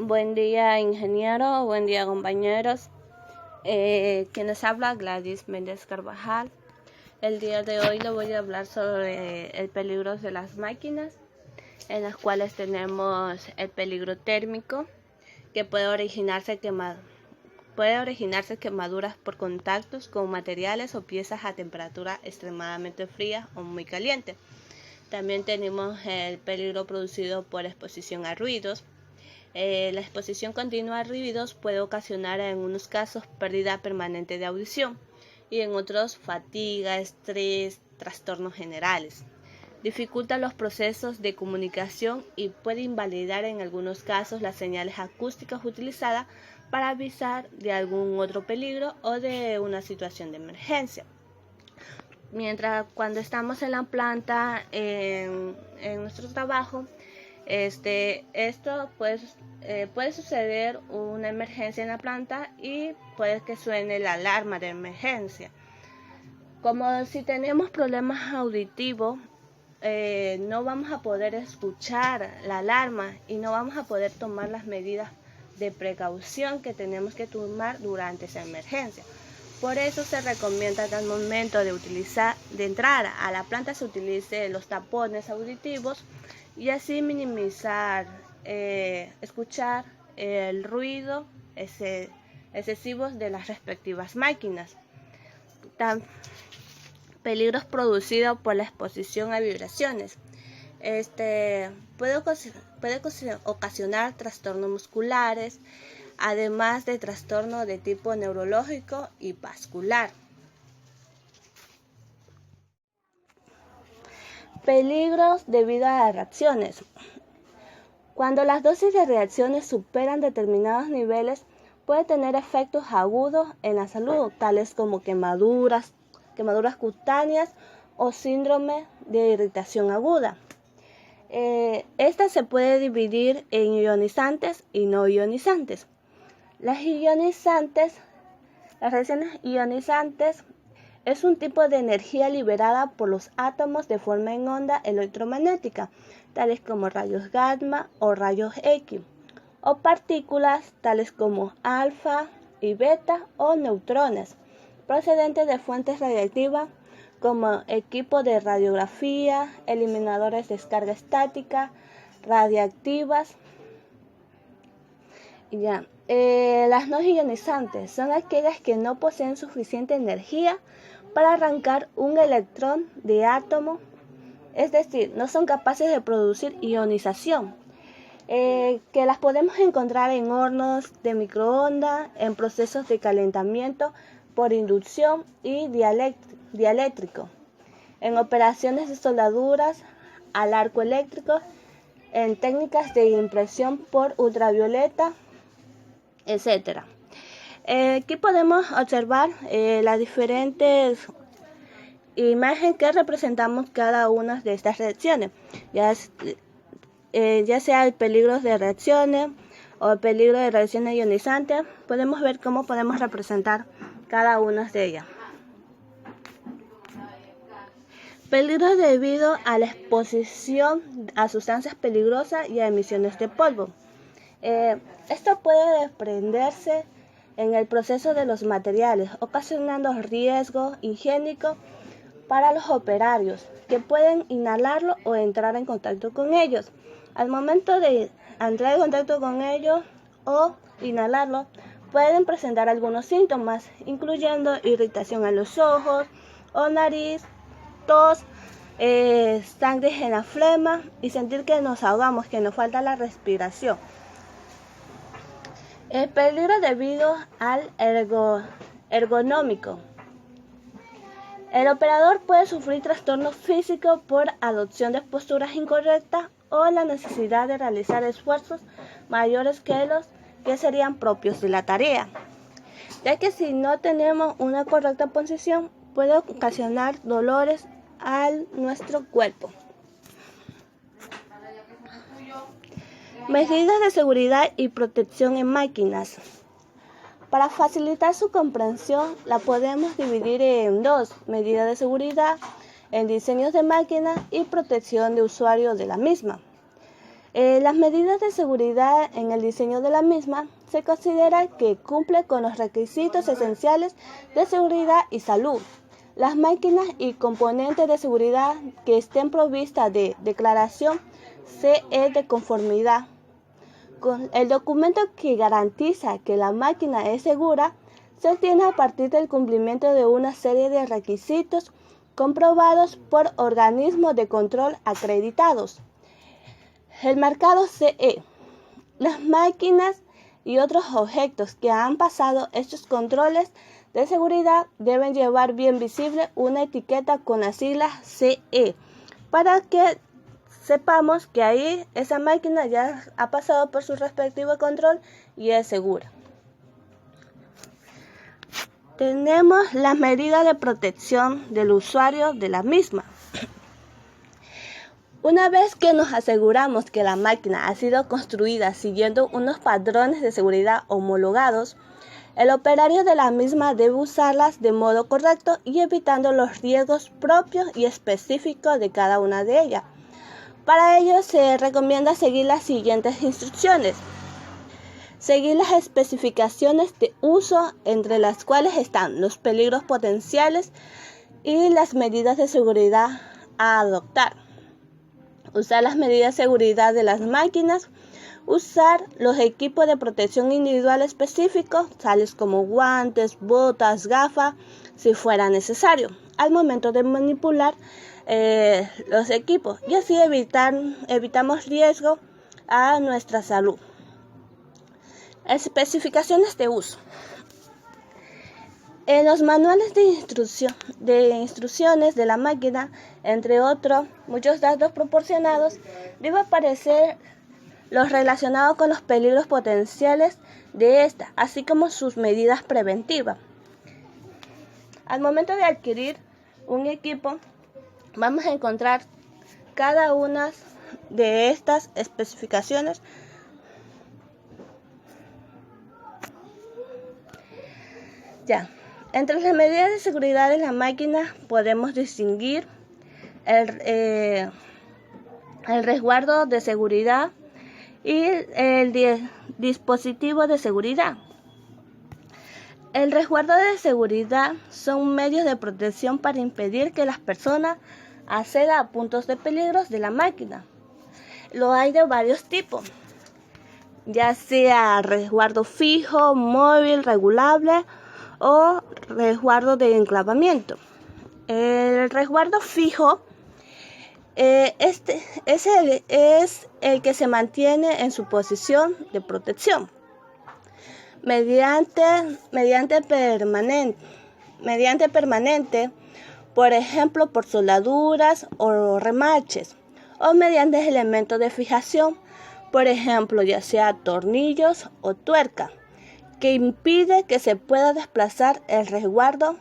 Buen día, ingeniero, buen día, compañeros. Quien les habla, Gladys Méndez Carvajal. El día de hoy le voy a hablar sobre el peligro de las máquinas, en las cuales tenemos el peligro térmico, que puede originarse quemaduras por contactos con materiales o piezas a temperatura extremadamente fría o muy caliente. También tenemos el peligro producido por exposición a ruidos. La exposición continua a ruidos puede ocasionar en unos casos pérdida permanente de audición y en otros fatiga, estrés, trastornos generales. Dificulta los procesos de comunicación y puede invalidar en algunos casos las señales acústicas utilizadas para avisar de algún otro peligro o de una situación de emergencia. Mientras cuando estamos en la planta, en nuestro trabajo, esto puede suceder una emergencia en la planta y puede que suene la alarma de emergencia. Como si tenemos problemas auditivos, no vamos a poder escuchar la alarma y no vamos a poder tomar las medidas de precaución que tenemos que tomar durante esa emergencia. Por eso se recomienda que al momento de entrar a la planta se utilice los tapones auditivos y así minimizar, escuchar el ruido excesivo de las respectivas máquinas. Peligros producidos por la exposición a vibraciones. Puede ocasionar trastornos musculares, además de trastornos de tipo neurológico y vascular. Peligros debido a las reacciones. Cuando las dosis de reacciones superan determinados niveles, puede tener efectos agudos en la salud, tales como quemaduras cutáneas o síndrome de irritación aguda. Esta se puede dividir en ionizantes y no ionizantes. Las reacciones ionizantes es un tipo de energía liberada por los átomos de forma en onda electromagnética, tales como rayos gamma o rayos X, o partículas tales como alfa y beta o neutrones, procedentes de fuentes radiactivas como equipos de radiografía, eliminadores de descarga estática, radiactivas. Las no ionizantes son aquellas que no poseen suficiente energía para arrancar un electrón de átomo, es decir, no son capaces de producir ionización, que las podemos encontrar en hornos de microondas, en procesos de calentamiento por inducción y dieléctrico, en operaciones de soldaduras al arco eléctrico, en técnicas de impresión por ultravioleta, etc. Aquí podemos observar las diferentes imágenes que representamos cada una de estas reacciones, ya sea el peligro de reacciones o el peligro de reacciones ionizantes. Podemos ver cómo podemos representar cada una de ellas. Peligros debido a la exposición a sustancias peligrosas y a emisiones de polvo. Esto puede desprenderse en el proceso de los materiales, ocasionando riesgos higiénicos para los operarios, que pueden inhalarlo o entrar en contacto con ellos. Al momento de entrar en contacto con ellos o inhalarlo, pueden presentar algunos síntomas, incluyendo irritación en los ojos o nariz, tos, sangre en la flema y sentir que nos ahogamos, que nos falta la respiración. El peligro debido al ergonómico. El operador puede sufrir trastornos físicos por adopción de posturas incorrectas o la necesidad de realizar esfuerzos mayores que los que serían propios de la tarea, ya que si no tenemos una correcta posición puede ocasionar dolores a nuestro cuerpo. Medidas de seguridad y protección en máquinas. Para facilitar su comprensión, la podemos dividir en dos: medidas de seguridad en diseños de máquinas y protección de usuario de la misma. Las medidas de seguridad en el diseño de la misma se considera que cumple con los requisitos esenciales de seguridad y salud. Las máquinas y componentes de seguridad que estén provistas de declaración CE de conformidad con el documento que garantiza que la máquina es segura se obtiene a partir del cumplimiento de una serie de requisitos comprobados por organismos de control acreditados. El marcado CE. Las máquinas y otros objetos que han pasado estos controles de seguridad deben llevar bien visible una etiqueta con las siglas CE para que sepamos que ahí esa máquina ya ha pasado por su respectivo control y es segura. Tenemos las medidas de protección del usuario de la misma. Una vez que nos aseguramos que la máquina ha sido construida siguiendo unos patrones de seguridad homologados, el operario de la misma debe usarlas de modo correcto y evitando los riesgos propios y específicos de cada una de ellas. Para ello se recomienda seguir las siguientes instrucciones. Seguir las especificaciones de uso, entre las cuales están los peligros potenciales y las medidas de seguridad a adoptar. Usar las medidas de seguridad de las máquinas. Usar los equipos de protección individual específicos, tales como guantes, botas, gafas, si fuera necesario, al momento de manipular los equipos, y así evitamos riesgo a nuestra salud. Especificaciones de uso. En los manuales de instrucciones de la máquina, entre otros muchos datos proporcionados, debe aparecer los relacionados con los peligros potenciales de esta, así como sus medidas preventivas. Al momento de adquirir un equipo, vamos a encontrar cada una de estas especificaciones. Entre las medidas de seguridad de la máquina podemos distinguir el resguardo de seguridad y el dispositivo de seguridad. El resguardo de seguridad son medios de protección para impedir que las personas accedan a puntos de peligro de la máquina. Lo hay de varios tipos, ya sea resguardo fijo, móvil, regulable o resguardo de enclavamiento. El resguardo fijo es el que se mantiene en su posición de protección mediante permanente, por ejemplo por soldaduras o remaches, o mediante elementos de fijación, por ejemplo ya sea tornillos o tuerca, que impide que se pueda desplazar el resguardo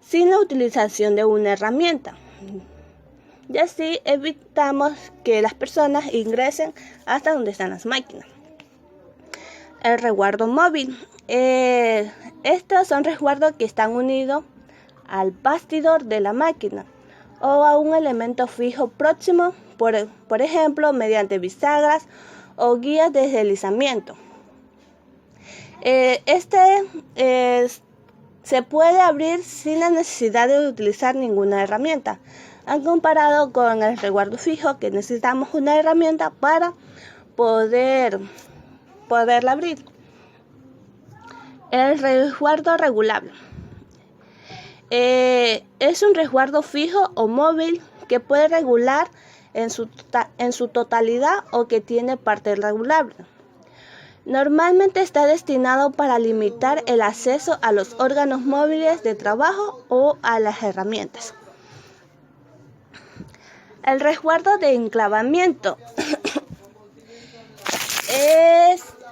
sin la utilización de una herramienta. Y así evitamos que las personas ingresen hasta donde están las máquinas. El resguardo móvil. Estos son resguardos que están unidos al bastidor de la máquina o a un elemento fijo próximo, por ejemplo, mediante bisagras o guías de deslizamiento. Se puede abrir sin la necesidad de utilizar ninguna herramienta, han comparado con el resguardo fijo, que necesitamos una herramienta para poderla abrir. El resguardo regulable es un resguardo fijo o móvil que puede regular en su totalidad o que tiene parte regulable. Normalmente está destinado para limitar el acceso a los órganos móviles de trabajo o a las herramientas. El resguardo de enclavamiento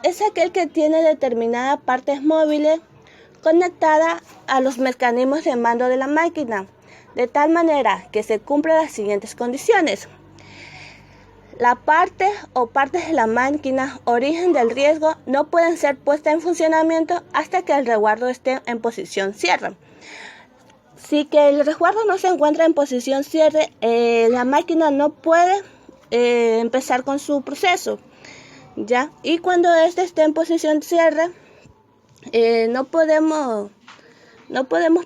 es aquel que tiene determinadas partes móviles conectadas a los mecanismos de mando de la máquina, de tal manera que se cumplen las siguientes condiciones. La parte o partes de la máquina origen del riesgo no pueden ser puestas en funcionamiento hasta que el resguardo esté en posición cierre. Si que el resguardo no se encuentra en posición cierre, la máquina no puede empezar con su proceso, ¿ya? Y cuando este esté en posición de cierre, no podemos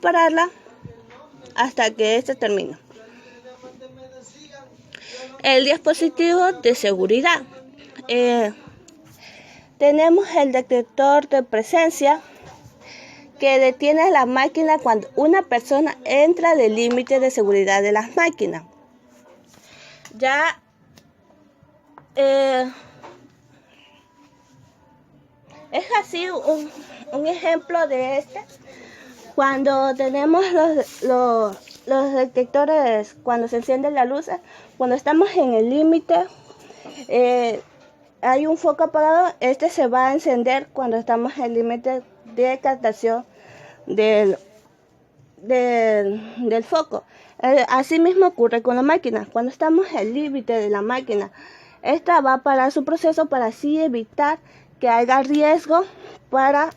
pararla hasta que este termine. El dispositivo de seguridad. Tenemos el detector de presencia que detiene la máquina cuando una persona entra del límite de seguridad de las máquinas. Ya es así un ejemplo de este. Cuando tenemos los detectores, cuando se enciende la luz, cuando estamos en el límite, hay un foco apagado, este se va a encender cuando estamos en el límite de captación del foco. Así mismo ocurre con la máquina. Cuando estamos en el límite de la máquina, esta va a parar su proceso para así evitar que haya riesgo para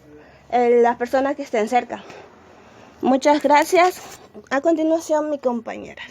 las personas que estén cerca. Muchas gracias. A continuación, mi compañera.